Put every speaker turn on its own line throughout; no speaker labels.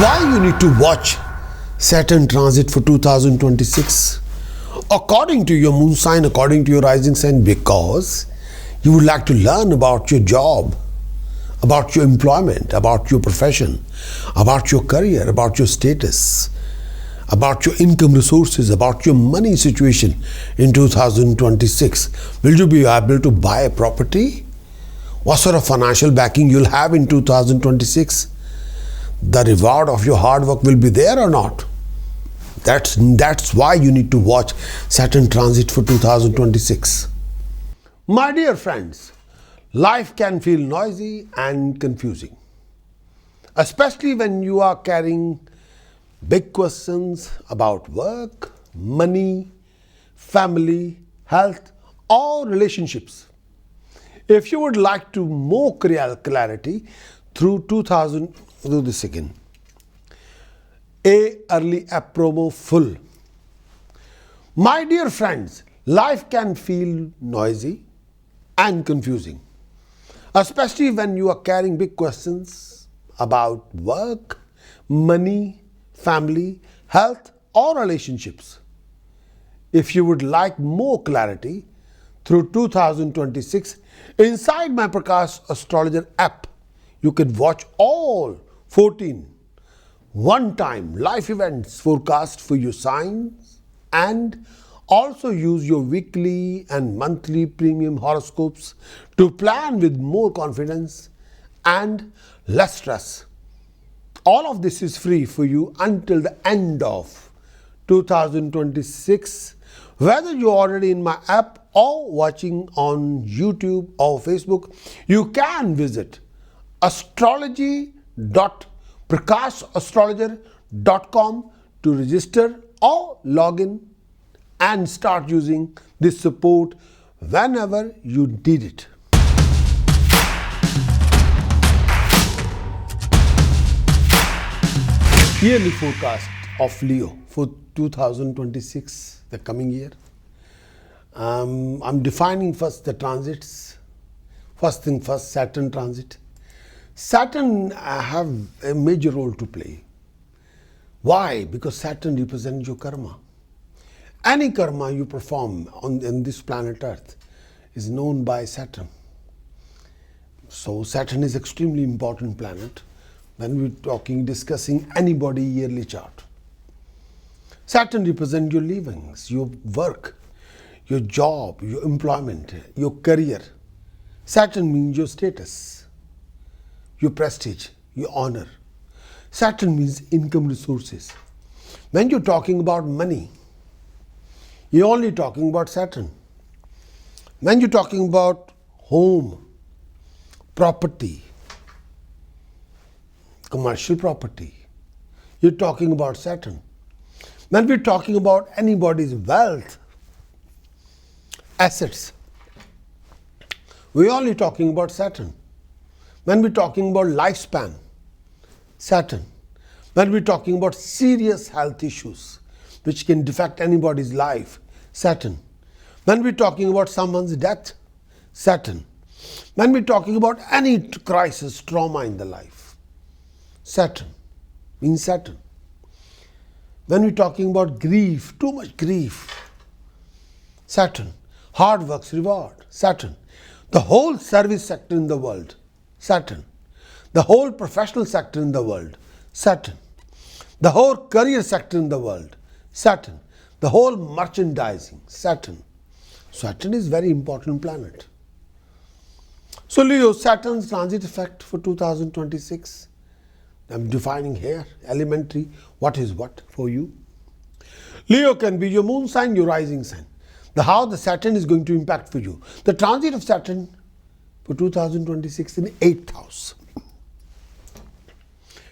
Why you need to watch Saturn transit for 2026 according to your moon sign, according to your rising sign? Because you would like to learn about your job, about your employment, about your profession, about your career, about your status, about your income resources, about your money situation in 2026. Will you be able to buy a property? What sort of financial backing you'll have in 2026? The reward of your hard work will be there or not? That's why you need to watch Saturn transit for 2026. My dear friends, life can feel noisy and confusing, especially when you are carrying big questions about work, money, family, health, or relationships. If you would like to more clarity through 2000, do this again. Early app promo full. My dear friends, life can feel noisy and confusing, especially when you are carrying big questions about work, money, family, health, or relationships. If you would like more clarity through 2026, inside my Prakash Astrologer app, you can watch all 14 one-time life events forecast for your signs and also use your weekly and monthly premium horoscopes to plan with more confidence and less stress. All of this is free for you until the end of 2026. Whether you're already in my app or watching on YouTube or Facebook, you can visit astrology.prakashastrologer.com to register or log in and start using this support whenever you need it. Yearly forecast of Leo for 2026, the coming year. I'm defining first the transits. First thing first, Saturn transit. Saturn have a major role to play. Why? Because Saturn represents your karma. Any karma you perform on this planet Earth is known by Saturn. So Saturn is extremely important planet when we're discussing anybody yearly chart. Saturn represents your livings, your work, your job, your employment, your career. Saturn means your status, your prestige, your honor. Saturn means income resources. When you're talking about money, you're only talking about Saturn. When you're talking about home, property, commercial property, you're talking about Saturn. When we're talking about anybody's wealth, assets, we're only talking about Saturn. When we're talking about lifespan, Saturn. When we're talking about serious health issues which can affect anybody's life, Saturn. When we're talking about someone's death, Saturn. When we're talking about any crisis, trauma in the life, Saturn means Saturn. When we're talking about grief, too much grief, Saturn. Hard work's reward, Saturn. The whole service sector in the world, Saturn. The whole professional sector in the world, Saturn. The whole career sector in the world, Saturn. The whole merchandising, Saturn. Saturn is very important planet. So Leo, Saturn's transit effect for 2026. I'm defining here, elementary, what is what for you. Leo can be your moon sign, your rising sign. How the Saturn is going to impact for you. The transit of Saturn for 2026 in 8th house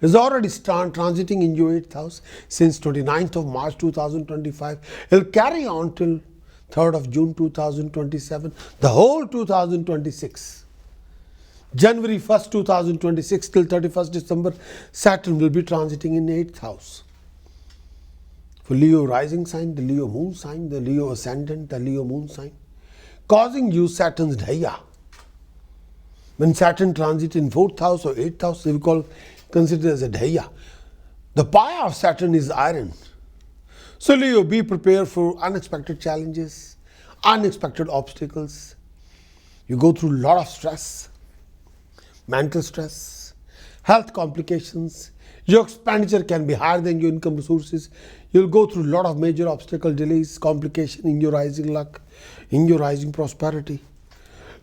is already transiting in your 8th house since 29th of March 2025. It will carry on till 3rd of June 2027, the whole 2026. January 1st, 2026 till 31st December, Saturn will be transiting in 8th house. For Leo rising sign, the Leo moon sign, the Leo ascendant, the Leo moon sign, causing you Saturn's dhaya. When Saturn transits in 4th house or 8th house, we consider as a dhaya. The power of Saturn is iron. So Leo, be prepared for unexpected challenges, unexpected obstacles. You go through a lot of stress, mental stress, health complications. Your expenditure can be higher than your income resources. You'll go through a lot of major obstacle, delays, complication in your rising luck, in your rising prosperity.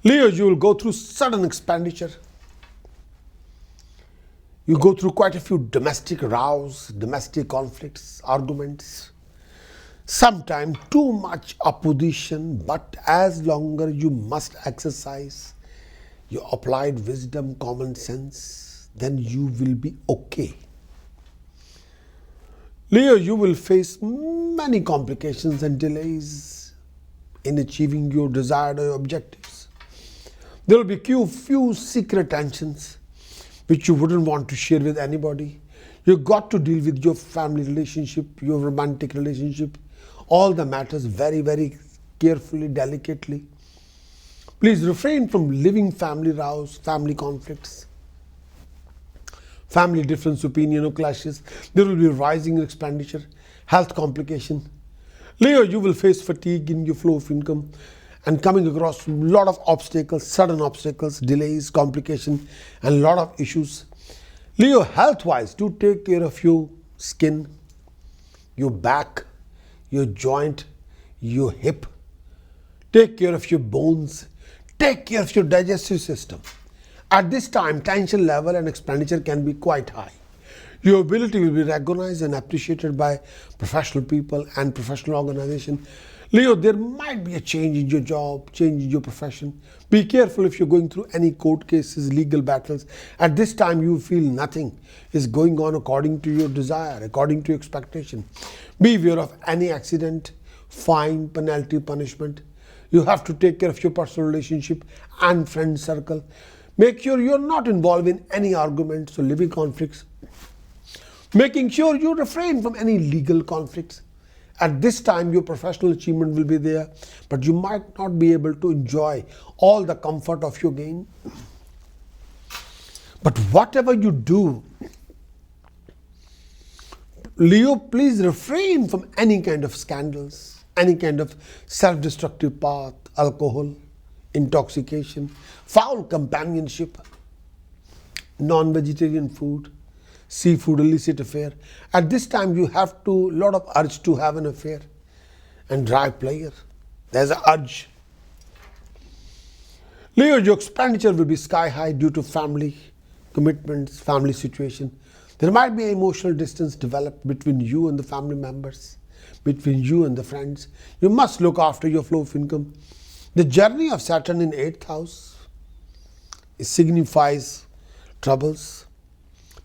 Leo, you will go through sudden expenditure. You go through quite a few domestic rows, domestic conflicts, arguments. Sometimes too much opposition, but as longer you must exercise your applied wisdom, common sense, then you will be okay. Leo, you will face many complications and delays in achieving your desired objectives. There will be few secret tensions which you wouldn't want to share with anybody. You got to deal with your family relationship, your romantic relationship, all the matters very, very carefully, delicately. Please refrain from living family rows, family conflicts, family difference, opinion or clashes. There will be rising expenditure, health complication. Leo, you will face fatigue in your flow of income and coming across a lot of obstacles, sudden obstacles, delays, complication, and a lot of issues. Leo, health-wise, do take care of your skin, your back, your joint, your hip. Take care of your bones. Take care of your digestive system. At this time, tension level and expenditure can be quite high. Your ability will be recognized and appreciated by professional people and professional organizations. Leo, there might be a change in your job, change in your profession. Be careful if you're going through any court cases, legal battles. At this time, you feel nothing is going on according to your desire, according to your expectation. Be aware of any accident, fine, penalty, punishment. You have to take care of your personal relationship and friend circle. Make sure you're not involved in any arguments or living conflicts. Making sure you refrain from any legal conflicts. At this time, your professional achievement will be there, but you might not be able to enjoy all the comfort of your gain. But whatever you do, Leo, please refrain from any kind of scandals, any kind of self-destructive path, alcohol, intoxication, foul companionship, non-vegetarian food, seafood, illicit affair. At this time, you have lot of urge to have an affair and drive pleasure. There's an urge. Leo, your expenditure will be sky high due to family commitments, family situation. There might be emotional distance developed between you and the family members, between you and the friends. You must look after your flow of income. The journey of Saturn in 8th house signifies troubles.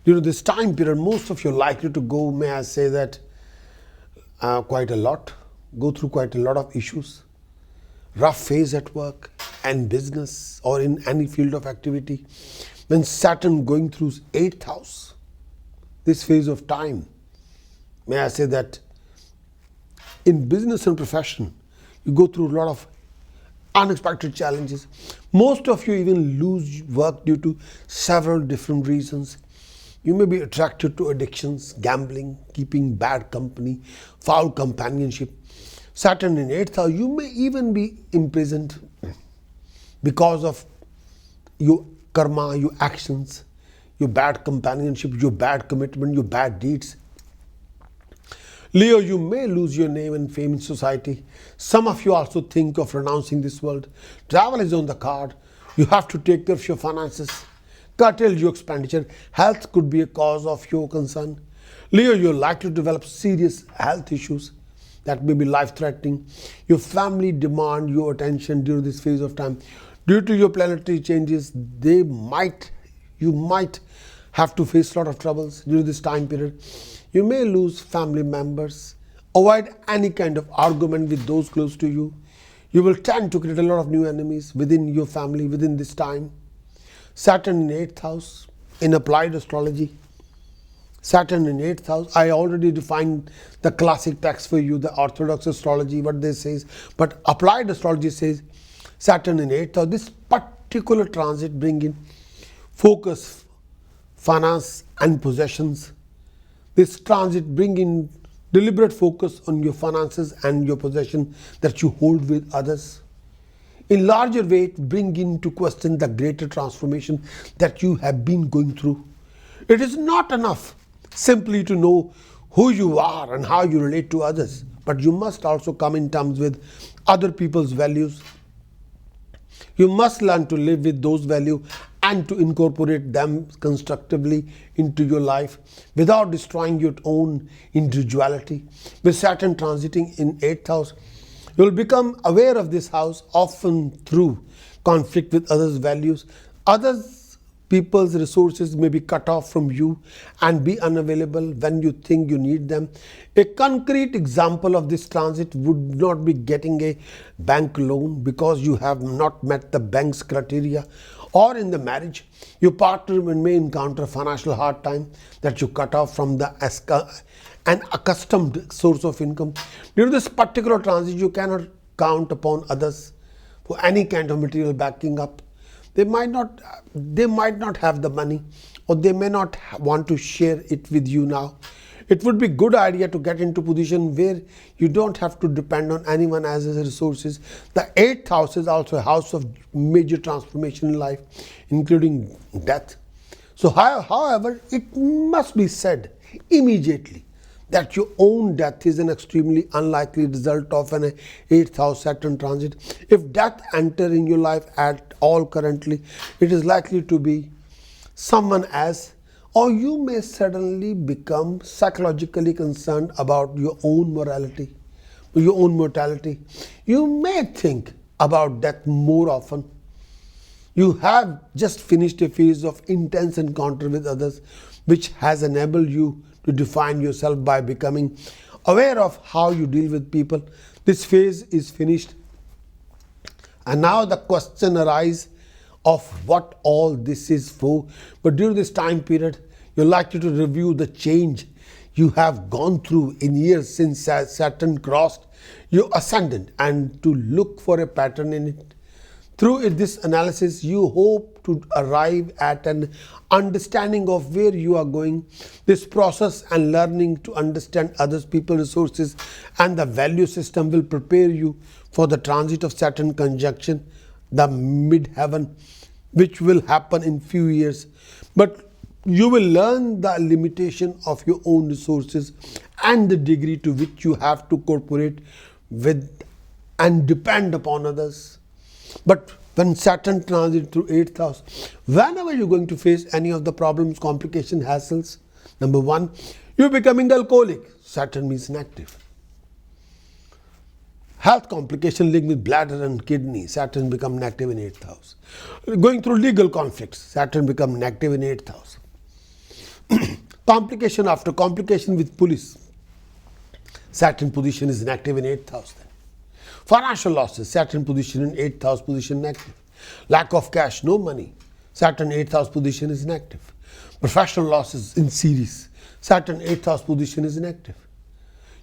During this time period, most of you are likely to go, may I say that, quite a lot, go through quite a lot of issues. Rough phase at work and business or in any field of activity. When Saturn going through 8th house, this phase of time, may I say that in business and profession, you go through a lot of unexpected challenges. Most of you even lose work due to several different reasons. You may be attracted to addictions, gambling, keeping bad company, foul companionship. Saturn in 8th house, you may even be imprisoned because of your karma, your actions, your bad companionship, your bad commitment, your bad deeds. Leo, you may lose your name and fame in society. Some of you also think of renouncing this world. Travel is on the card. You have to take care of your finances. Curtail your expenditure. Health could be a cause of your concern. Leo, you're likely to develop serious health issues that may be life-threatening. Your family demand your attention during this phase of time. Due to your planetary changes, you might have to face a lot of troubles during this time period. You may lose family members. Avoid any kind of argument with those close to you. You will tend to create a lot of new enemies within your family within this time. Saturn in 8th house in applied astrology. Saturn in 8th house. I already defined the classic text for you, the orthodox astrology, what they says. But applied astrology says Saturn in 8th house. This particular transit bring in focus, finance and possessions. This transit bring in deliberate focus on your finances and your possession that you hold with others. In larger way, it bring into question the greater transformation that you have been going through. It is not enough simply to know who you are and how you relate to others, but you must also come in terms with other people's values. You must learn to live with those values and to incorporate them constructively into your life without destroying your own individuality. With Saturn transiting in 8th house, you will become aware of this house often through conflict with others' values. Others people's resources may be cut off from you and be unavailable when you think you need them. A concrete example of this transit would not be getting a bank loan because you have not met the bank's criteria, or in the marriage, your partner may encounter financial hard time that you cut off from an accustomed source of income. During this particular transit, you cannot count upon others for any kind of material backing up. They might not have the money, or they may not want to share it with you now. It would be a good idea to get into a position where you don't have to depend on anyone as resources. The 8th house is also a house of major transformation in life, including death. So, however, it must be said immediately that your own death is an extremely unlikely result of an 8th house Saturn transit. If death enters in your life at all currently, it is likely to be someone else, or you may suddenly become psychologically concerned about your own mortality. You may think about death more often. You have just finished a phase of intense encounter with others, which has enabled you to define yourself by becoming aware of how you deal with people. This phase is finished, and now the question arises of what all this is for. But during this time period, you're likely to review the change you have gone through in years since Saturn crossed your ascendant and to look for a pattern in it. Through this analysis, you hope to arrive at an understanding of where you are going. This process and learning to understand others, people's resources, and the value system will prepare you for the transit of Saturn conjunction, the midheaven, which will happen in few years. But you will learn the limitation of your own resources and the degree to which you have to cooperate with and depend upon others. But when Saturn transits through 8th house, whenever you're going to face any of the problems, complications, hassles, number one, you're becoming alcoholic. Saturn means inactive. Health complication linked with bladder and kidney, Saturn become inactive in 8th house. Going through legal conflicts, Saturn become inactive in 8th house. Complication after complication with police, Saturn position is inactive in 8th house. Then financial losses, Saturn position in 8th house position inactive. Lack of cash, no money, Saturn 8th house position is inactive. Professional losses in series, Saturn 8th house position is inactive.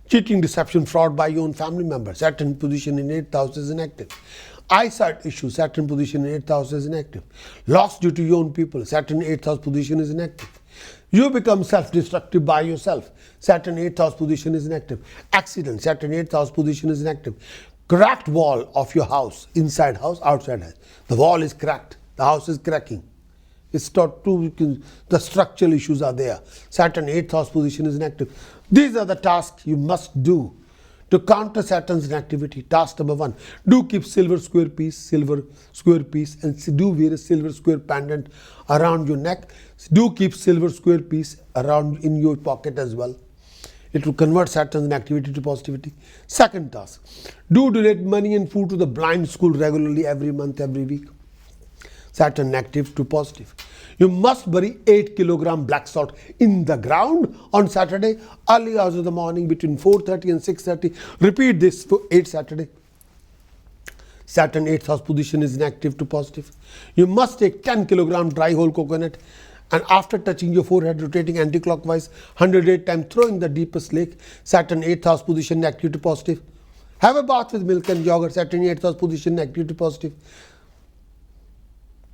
Cheating, deception, fraud by your own family member, Saturn position in 8th house is inactive. Eyesight issue, Saturn position in 8th house is inactive. Loss due to your own people, Saturn 8th house position is inactive. You become self-destructive by yourself, Saturn 8th house position is inactive. Accident, Saturn 8th house position is inactive. Cracked wall of your house, inside house, outside house. The wall is cracked, the house is cracking. It's not too, the structural issues are there. Saturn 8th house position is inactive. These are the tasks you must do to counter Saturn's inactivity. Task number one, do keep silver square piece, and do wear a silver square pendant around your neck. Do keep silver square piece around in your pocket as well. It will convert Saturn's inactivity to positivity. Second task, do donate money and food to the blind school regularly every month, every week. Saturn active to positive. You must bury 8 kilogram black salt in the ground on Saturday, early hours of the morning between 4:30 and 6:30. Repeat this for 8 Saturday. Saturn 8th house position is inactive to positive. You must take 10 kilogram dry whole coconut and after touching your forehead, rotating anti-clockwise 108 times, throw in the deepest lake. Saturn 8th house position active to positive. Have a bath with milk and yogurt. Saturn 8th house position active to positive.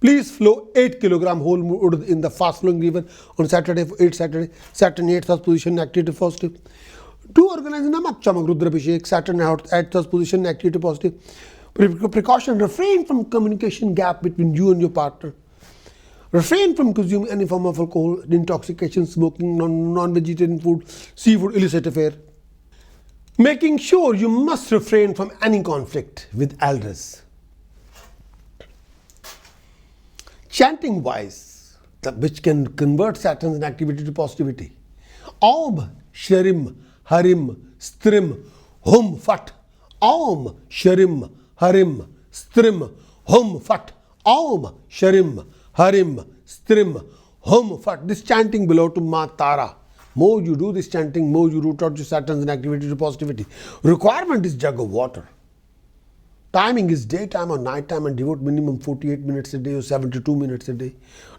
Please flow 8 kilogram whole wood in the fast flowing river on Saturday, Saturn 8th house position, activity positive. To organize Namak Chamak Rudrabhishek, Saturn 8th house position, activity positive. Precaution, refrain from communication gap between you and your partner. Refrain from consuming any form of alcohol, intoxication, smoking, non-vegetarian food, seafood, illicit affair. Making sure you must refrain from any conflict with elders. Chanting wise, which can convert Saturn's inactivity to positivity. Om, Sharim, Harim, Strim, Hum, Fat. Om, Sharim, Harim, Strim, Hum, Fat. Om, Sharim, Harim, Strim, Hum, Fat. This chanting below to Ma Tara. More you do this chanting, more you root out your Saturn's inactivity to positivity. Requirement is jug of water. Timing is daytime or nighttime, and devote minimum 48 minutes a day or 72 minutes a day,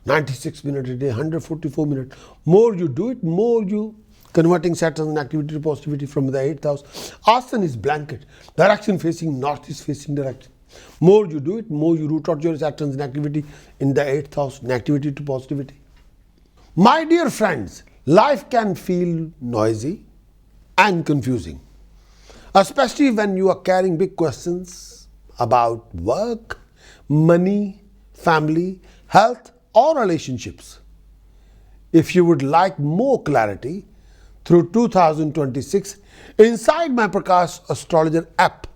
96 minutes a day, 144 minutes. More you do it, more you converting Saturn's activity to positivity from the 8th house. Asana is blanket, direction facing north is facing direction. More you do it, more you root out your Saturn's activity in the 8th house, activity to positivity. My dear friends, life can feel noisy and confusing, especially when you are carrying big questions about work, money, family, health, or relationships. If you would like more clarity through 2026, inside my Prakash Astrologer app,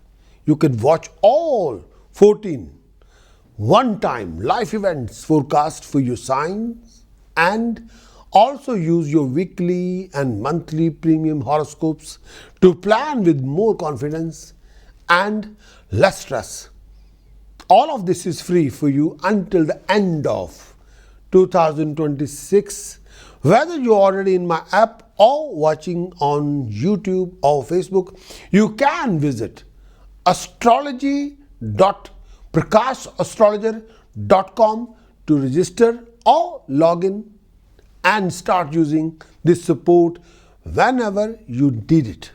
you can watch all 14 one-time life events forecast for your signs and also use your weekly and monthly premium horoscopes to plan with more confidence and less stress. All of this is free for you until the end of 2026. Whether you're already in my app or watching on YouTube or Facebook, you can visit astrology.prakashastrologer.com to register or log in and start using this support whenever you need it.